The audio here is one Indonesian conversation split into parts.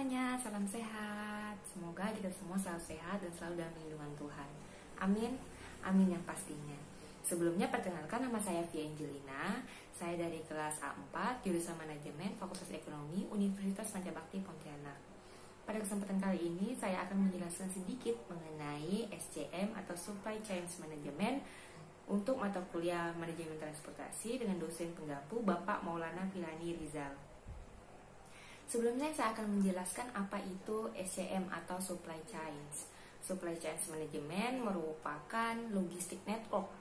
semuanya, salam sehat. Semoga kita semua selalu sehat dan selalu dalam lindungan Tuhan. Amin, amin yang pastinya. Sebelumnya perkenalkan, nama saya Via Angelina. Saya dari kelas A4, jurusan Manajemen, Fakultas Ekonomi, Universitas Pancabakti Pontianak. Pada kesempatan kali ini, saya akan menjelaskan sedikit mengenai SCM atau Supply Chain Management untuk mata kuliah Manajemen Transportasi dengan dosen penggapu Bapak Maulana Pilani Rizal. Sebelumnya saya akan menjelaskan apa itu SCM atau Supply Chains. Supply Chains Management merupakan logistik network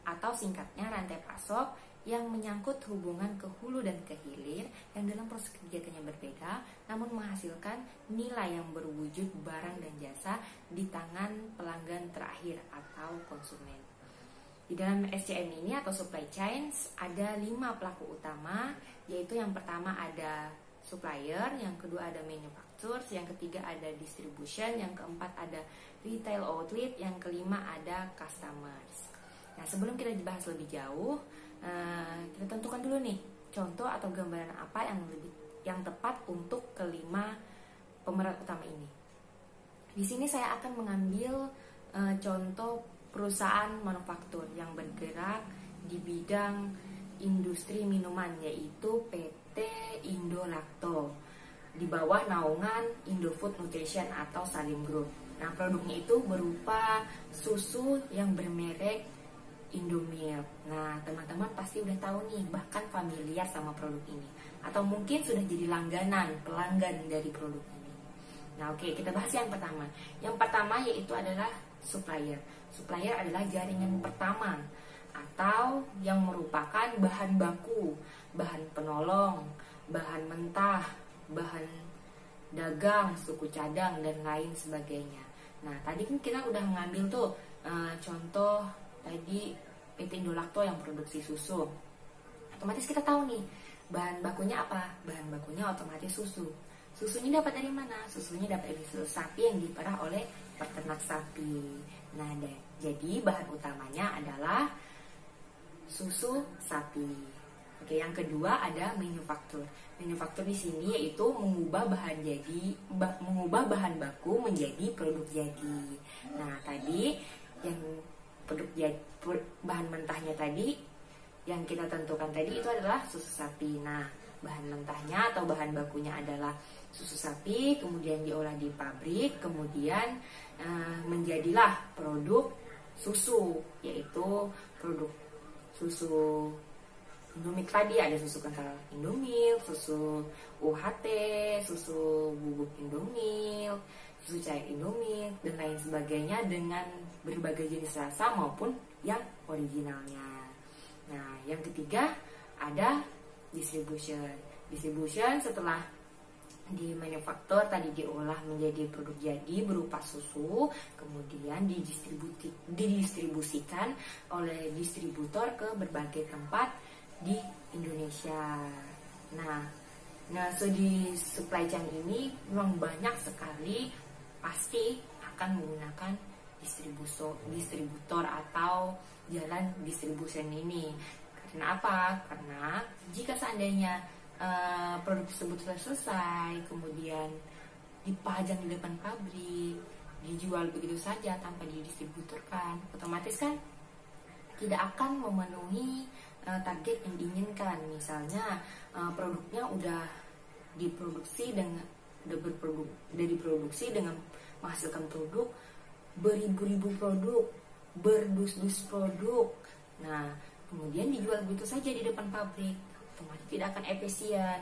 atau singkatnya rantai pasok yang menyangkut hubungan ke hulu dan ke hilir yang dalam proses kegiatannya berbeda namun menghasilkan nilai yang berwujud barang dan jasa di tangan pelanggan terakhir atau konsumen. Di dalam SCM ini atau Supply Chains ada 5 pelaku utama, yaitu yang pertama ada supplier, yang kedua ada manufacturers, yang ketiga ada distribution, yang keempat ada retail outlet, yang kelima ada customers. Nah, sebelum kita dibahas lebih jauh, kita tentukan dulu nih contoh atau gambaran apa yang tepat untuk kelima pemeran utama ini. Di sini saya akan mengambil contoh perusahaan manufaktur yang bergerak di bidang industri minuman, yaitu PT Indolacto di bawah naungan Indofood Nutrition atau Salim Group. Nah, produknya itu berupa susu yang bermerek Indomilk. Nah, teman-teman pasti udah tahu nih, bahkan familiar sama produk ini, atau mungkin sudah jadi pelanggan dari produk ini. Nah, oke, kita bahas yang pertama. Yang pertama yaitu adalah supplier. Supplier adalah jaringan pertama atau yang merupakan bahan baku, bahan penolong, bahan mentah, bahan dagang, suku cadang, dan lain sebagainya. Nah, tadi kan kita udah mengambil tuh contoh tadi PT Indolacto yang produksi susu. Otomatis kita tahu nih, bahan bakunya apa? Bahan bakunya otomatis susu. Susunya dapat dari mana? Susunya dapat dari susu sapi yang diperah oleh peternak sapi. Nah, jadi bahan utamanya adalah susu sapi. Oke, yang kedua ada manufaktur. Manufaktur di sini yaitu mengubah bahan baku menjadi produk jadi. Nah, tadi yang bahan mentahnya tadi yang kita tentukan tadi itu adalah susu sapi. Nah, bahan mentahnya atau bahan bakunya adalah susu sapi, kemudian diolah di pabrik, kemudian menjadilah produk susu, yaitu produk susu Indomilk tadi. Ada susu kental Indomilk, susu UHT, susu bubuk Indomilk, susu cair Indomilk, dan lain sebagainya dengan berbagai jenis rasa maupun yang originalnya. Nah, yang ketiga ada distribution. Distribution setelah di manufaktur tadi diolah menjadi produk jadi berupa susu, kemudian didistribusikan oleh distributor ke berbagai tempat di Indonesia. Nah, di supply chain ini memang banyak sekali pasti akan menggunakan distributor atau jalan distribution ini. Karena apa? Karena jika seandainya produk tersebut sudah selesai, kemudian dipajang di depan pabrik, dijual begitu saja tanpa didistributorkan, otomatis kan tidak akan memenuhi target yang diinginkan. Misalnya produknya udah diproduksi dengan menghasilkan produk beribu-ribu produk, berdus-dus produk. Nah, kemudian dijual begitu saja di depan pabrik, otomatis tidak akan efisien.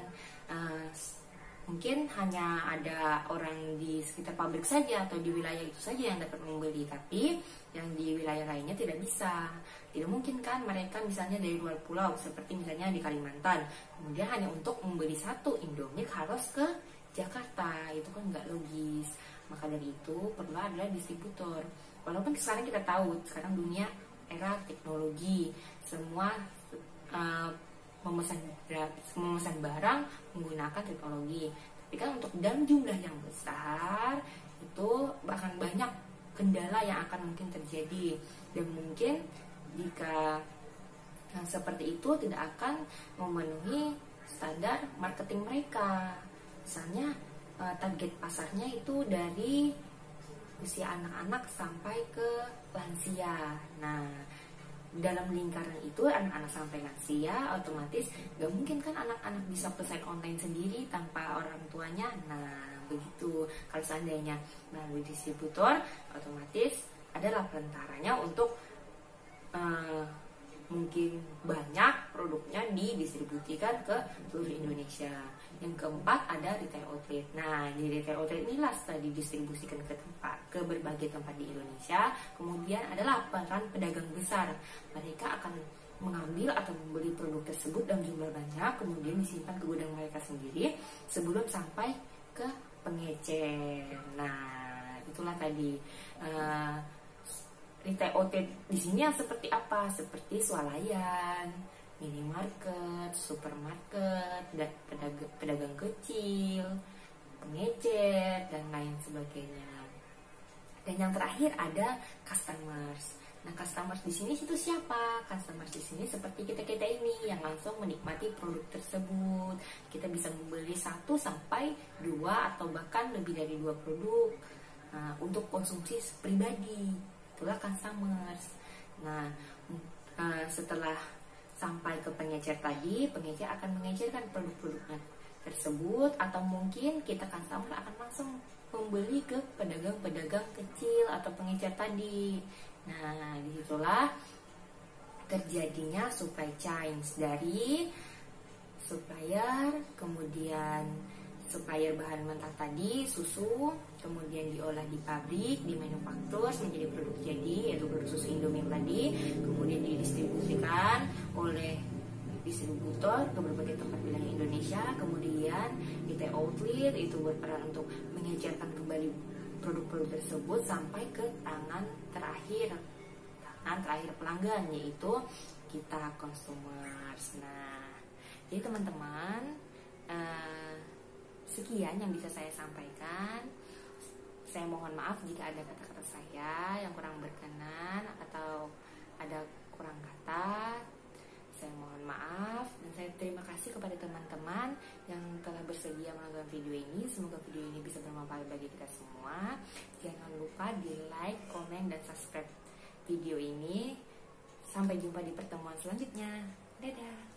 Mungkin hanya ada orang di sekitar pabrik saja atau di wilayah itu saja yang dapat membeli, tapi yang di wilayah lainnya tidak bisa. Tidak mungkin kan mereka misalnya dari luar pulau, seperti misalnya di Kalimantan, kemudian hanya untuk membeli satu Indomilk harus ke Jakarta. Itu kan nggak logis. Maka dari itu perlu adalah distributor. Walaupun sekarang kita tahu, sekarang dunia era teknologi, semua memesan barang menggunakan teknologi. Tapi kan untuk dalam jumlah yang besar itu bahkan banyak kendala yang akan mungkin terjadi, dan mungkin jika seperti itu tidak akan memenuhi standar marketing mereka. Misalnya target pasarnya itu dari usia anak-anak sampai ke lansia. Nah, dalam lingkaran itu anak-anak sampai lansia, otomatis gak mungkin kan anak-anak bisa pesan online sendiri tanpa orang tuanya. Nah, begitu. Kalau seandainya melalui distributor, otomatis adalah perantaranya untuk mungkin banyak produknya didistribusikan ke seluruh Indonesia. Yang keempat ada retail outlet. Nah, di retail outlet inilah setelah didistribusikan ke berbagai tempat di Indonesia, kemudian adalah peran pedagang besar. Mereka akan mengambil atau membeli produk tersebut dalam jumlah banyak, kemudian disimpan ke gudang mereka sendiri sebelum sampai ke pengecer. Nah, itulah tadi retail outlet di sini yang seperti apa? Seperti swalayan, minimarket, supermarket, pedagang kecil, pengecer, dan lain sebagainya. Dan yang terakhir ada customers. Nah, customers di sini itu siapa? Customers di sini seperti kita ini yang langsung menikmati produk tersebut. Kita bisa membeli 1 sampai 2 atau bahkan lebih dari 2 produk untuk konsumsi pribadi. Itulah customers. Nah, setelah sampai ke pengecer tadi, pengecer akan mengecerkan produk-produknya tersebut, atau mungkin kita customer akan langsung membeli ke pedagang-pedagang kecil atau pengecer tadi. Nah, disitulah terjadinya supply chains dari supplier, kemudian supplier bahan mentah tadi, susu, kemudian diolah di pabrik, di manufaktur menjadi produk jadi, yaitu produk susu Indomie tadi, kemudian didistribusikan oleh distributor ke berbagai tempat wilayah Indonesia, kemudian retail outlet itu berperan untuk mengecerkan kembali produk-produk tersebut sampai ke tangan terakhir pelanggan, yaitu kita consumers. Nah, jadi teman-teman, sekian yang bisa saya sampaikan. Saya mohon maaf jika ada kata-kata saya yang kurang berkenan atau ada kurang kata. Saya mohon maaf dan saya terima kasih kepada teman-teman yang telah bersedia menonton video ini. Semoga video ini bisa bermanfaat bagi kita semua. Jangan lupa di like, komen, dan subscribe video ini. Sampai jumpa di pertemuan selanjutnya. Dadah.